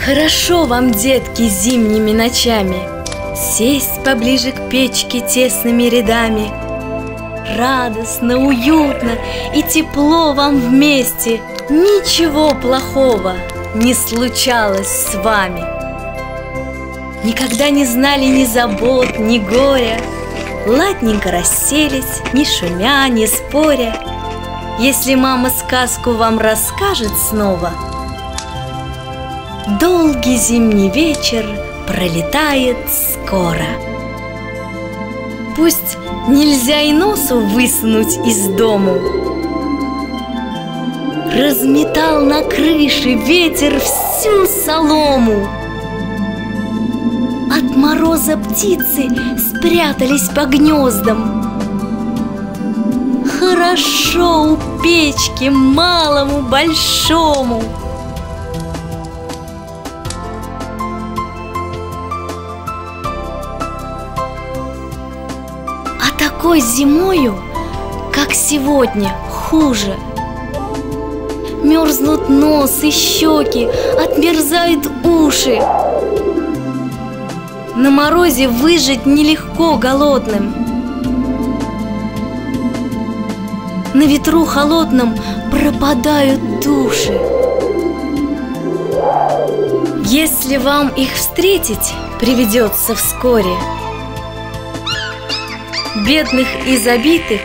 Хорошо вам, детки, зимними ночами сесть поближе к печке тесными рядами. Радостно, уютно и тепло вам вместе. Ничего плохого не случалось с вами. Никогда не знали ни забот, ни горя. Ладненько расселись, ни шумя, ни споря. Если мама сказку вам расскажет снова, долгий зимний вечер пролетает скоро. Пусть нельзя и носу высунуть из дому, разметал на крыше ветер всю солому. От мороза птицы спрятались по гнездам. Хорошо у печки малому большому. А такой зимою, как сегодня, хуже. Мерзнут нос и щеки, отмерзают уши. На морозе выжить нелегко голодным. На ветру холодном пропадают души. Если вам их встретить приведется вскоре, бедных и забитых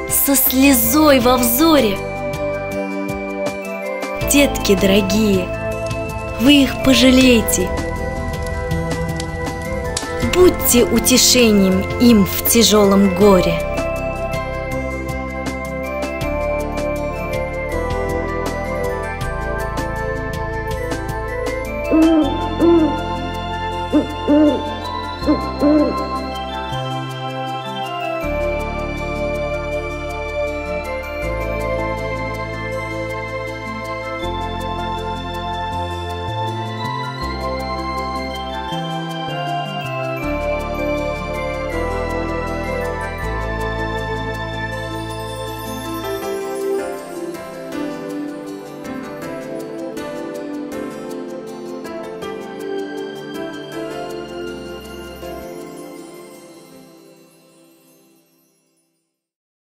со слезой во взоре, детки дорогие, вы их пожалейте. Будьте утешением им в тяжелом горе.